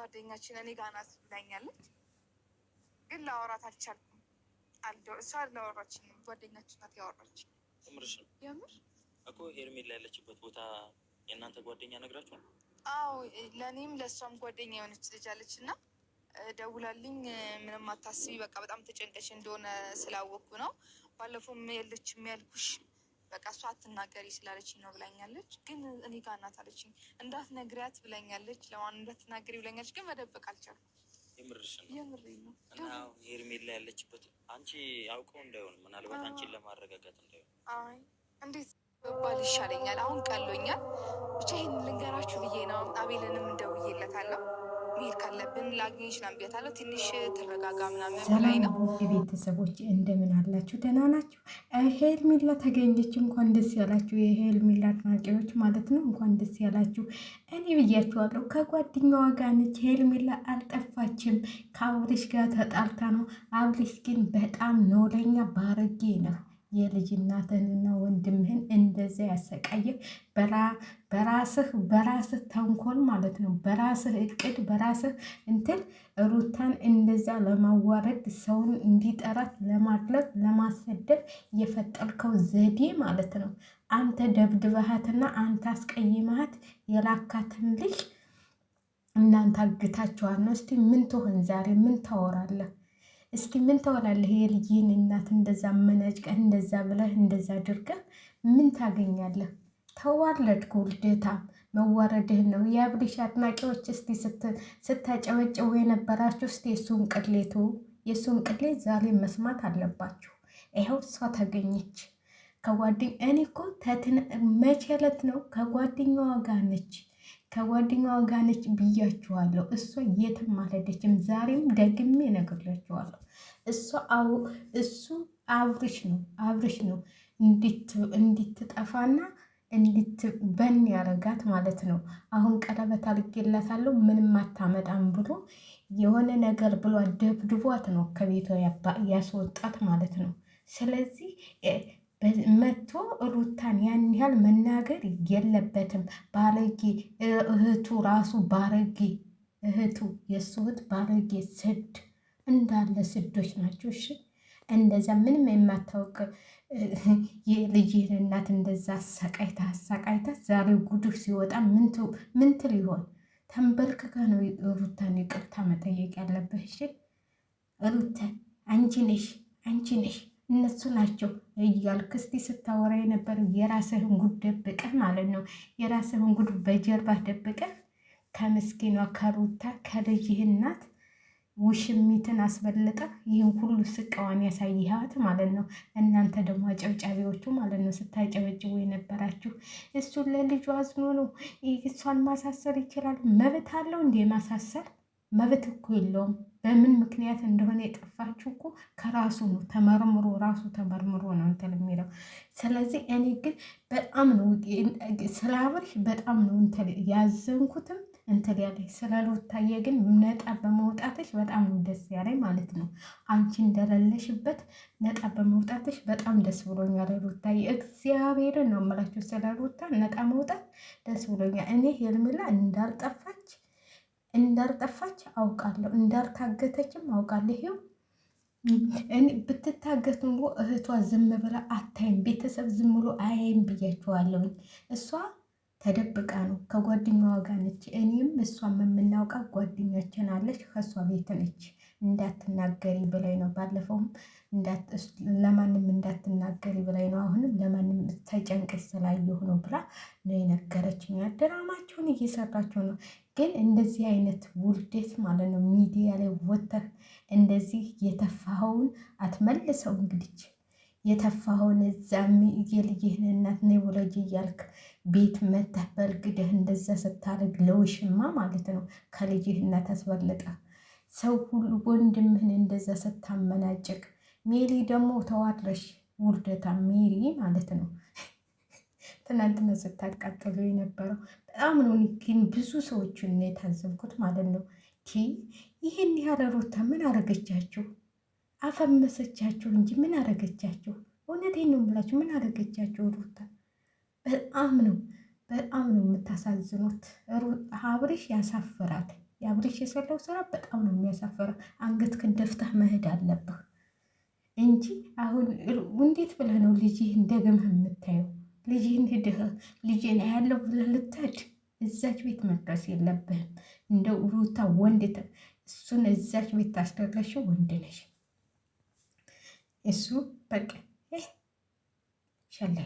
ጓደኛችን እኔ ጋር ናት ብላኛለች፣ ግን ላወራት አልቻልኩም። እሷ ላወራችኝ ጓደኛችን ናት ያወራችኝ። ምርሽ ነው የምር እኮ ሄርሜላ ያለችበት ቦታ የእናንተ ጓደኛ ነግራችኋል? አዎ ለእኔም ለእሷም ጓደኛ የሆነች ልጅ አለች እና ደውላልኝ ምንም አታስቢ በቃ በጣም ተጨንቀሽ እንደሆነ ስላወቅኩ ነው ባለፈውም የለችም ያልኩሽ በቃ እሷ አትናገሪ ስላለችኝ ነው ብላኛለች። ግን እኔ ጋር ናት አለችኝ። እንዳትነግሪያት ብላኛለች። ለማን እንዳትናገሪ ብላኛለች። ግን መደበቅ አልቻልኩም። የምርሽ ነው? የምሬ ነው። እና ሄርሜላ ያለችበት አንቺ አውቀው እንዳይሆን ምናልባት አንቺን ለማረጋጋት እንዳይሆን። አይ እንዴት ባል ይሻለኛል። አሁን ቀሎኛል። ብቻ ይህን ልንገራችሁ ብዬ ነው። አቤልንም እንደውዬለታለሁ። መሄድ ካለብን ላግኝሽ ምናምን ብያታለሁ። ትንሽ ትረጋጋ ምናምን ብላኝ ነው። ቤተሰቦች እንደምን አላችሁ? ደህና ናችሁ? ሄርሜላ ተገኘች። እንኳን ደስ ያላችሁ የሄርሜላ አድናቂዎች ማለት ነው። እንኳን ደስ ያላችሁ። እኔ ብያችኋለሁ፣ ከጓደኛዋ ጋር ነች። ሄርሜላ አልጠፋችም። ከአብርሽ ጋር ተጣልታ ነው። አብርሽ ግን በጣም ኖለኛ ባረጌ ነው። የልጅ እናትህንና ወንድምህን እንደዚያ ያሰቃየህ በራስህ ተንኮል ማለት ነው። በራስህ እቅድ በራስህ እንትን ሩታን እንደዛ ለማዋረድ ሰውን እንዲጠራት ለማድረግ ለማሰደብ የፈጠርከው ዘዴ ማለት ነው። አንተ ደብድበሃትና አንተ አስቀይመሃት የላካትን ልጅ እናንተ አግታችኋል ነው። እስቲ ምን ትሆን ዛሬ? ምን ታወራለህ? እስቲ ምን ተወላለህ? የልጅህን እናት እንደዛ መነጭቀህ እንደዛ ብለህ እንደዛ አድርገህ ምን ታገኛለህ? ተዋረድክ። ውልደታ መዋረድህን ነው። የአብርሽ አድናቂዎች እስቲ ስታጨበጭቡ የነበራችሁ እስቲ የእሱን ቅሌት ዛሬ መስማት አለባችሁ። ይኸው እሷ ተገኘች። እኔ እኮ መቼ ዕለት ነው ከጓደኛዋ ጋር ነች ብያችኋለሁ። እሷ የትም አልሄደችም። ዛሬም ደግሜ እነግራችኋለሁ። እሱ አብርሽ ነው እንድትጠፋና እንድትበን ያረጋት ማለት ነው። አሁን ቀለበት አድርጌላታለሁ ምንም አታመጣም ብሎ የሆነ ነገር ብሎ ደብድቧት ነው ከቤቷ ያስወጣት ማለት ነው። ስለዚህ መቶ ሩታን ያን ያህል መናገር የለበትም። ባለጌ እህቱ ራሱ ባለጌ የእሱ እህት ባለጌ ስድ እንዳለ ስዶች ናቸው። እሺ እንደዛ ምንም የማታውቅ የልጅህን እናት እንደዛ አሰቃይታ ዛሬ ጉድህ ሲወጣ ምን ትል ይሆን? ተንበርክከ ነው ሩታን ይቅርታ መጠየቅ ያለብህ። እሺ ሩታ አንቺ ነሽ እነሱ ናቸው እያልክ እስቲ ስታወራ የነበረው የራስህን ጉድ ደብቀህ ማለት ነው። የራስህን ጉድ በጀርባ ደብቀህ ከምስኪኗ ከሩታ ከልጅህ እናት ውሽሚትን አስበልጠህ ይህን ሁሉ ስቃዋን ያሳይሃት ማለት ነው። እናንተ ደግሞ አጨብጫቢዎቹ ማለት ነው ስታጨበጭቡ የነበራችሁ። እሱን ለልጁ አዝኖ ነው እሷን ማሳሰር ይችላል። መብት አለው እንዴ ማሳሰር? መብት እኮ የለውም። በምን ምክንያት እንደሆነ የጠፋችሁ እኮ ከራሱ ነው ተመርምሮ ነው እንትን የሚለው። ስለዚህ እኔ ግን በጣም ነው ስለ አብርሽ በጣም ነው እንትን ያዘንኩትም እንትን ያለኝ። ስለ ሩታዬ ግን ነጣ በመውጣትሽ በጣም ነው ደስ ያለኝ ማለት ነው። አንቺ እንደሌለሽበት ነጣ በመውጣትሽ በጣም ደስ ብሎኛል ሩታዬ። እግዚአብሔርን ነው የምላችሁ፣ ስለ ሩታ ነጣ መውጣት ደስ ብሎኛል። እኔ ሄርሜላ እንዳልጠፋች አውቃለሁ፣ እንዳልታገተችም አውቃለሁ። ይሄው ብትታገት ኑሮ እህቷ ዝም ብላ አታይም፣ ቤተሰብ ዝም ብሎ አያይም ብያችኋለሁኝ። እሷ ተደብቃ ነው ከጓደኛዋ ጋር ነች። እኔም እሷም የምናውቃት ጓደኛችን አለች፣ ከእሷ ቤት ነች። እንዳትናገሪ ብላኝ ነው ባለፈውም ለማንም እንዳትናገሪ ብላኝ ነው። አሁንም ለማንም ተጨንቀሽ ስላየሁ ነው ብላ ነው የነገረችኝ። ድራማቸውን እየሰራቸው ነው። ግን እንደዚህ አይነት ውልደት ማለት ነው ሚዲያ ላይ ወተህ እንደዚህ የተፋኸውን አትመልሰው። እንግዲህ የተፋኸውን እዛም የልጅህን እናት ነይ ውለጅ እያልክ ቤት መተህ በእርግደህ እንደዛ ስታደርግ ለውሽማ ማለት ነው ከልጅህ እናት አስበልጠህ ሰው ሁሉ ወንድምህን እንደዛ ስታመናጭቅ። ሜሪ ደግሞ ተዋድረሽ ውልደታ ሜሪ ማለት ነው ትናንትና ስታቃጥሉ የነበረው በጣም ነው። ግን ብዙ ሰዎችን ነው የታዘብኩት ማለት ነው። ይህን ያህል ሩታ ምን አረገቻችሁ? አፈመሰቻችሁ እንጂ ምን አረገቻችሁ? እውነቴን ነው የምላችሁ፣ ምን አረገቻችሁ ሩታ? በጣም ነው የምታሳዝኑት። አብርሽ ያሳፍራል። የአብርሽ የሰራው ስራ በጣም ነው የሚያሳፍረው። አንገትህን ደፍተህ መሄድ አለብህ እንጂ አሁን እንዴት ብለህ ነው ልጅህን ደግመህ የምታየው? ልጅህን ሂድህ ልጅን ያለው ብለህ ልትሄድ እዛች ቤት መድረስ የለብህም። እንደው ሩታ ወንድ እሱን እዛች ቤት ታስደረሽው ወንድ ነሽ። እሱ በቃ ሸለ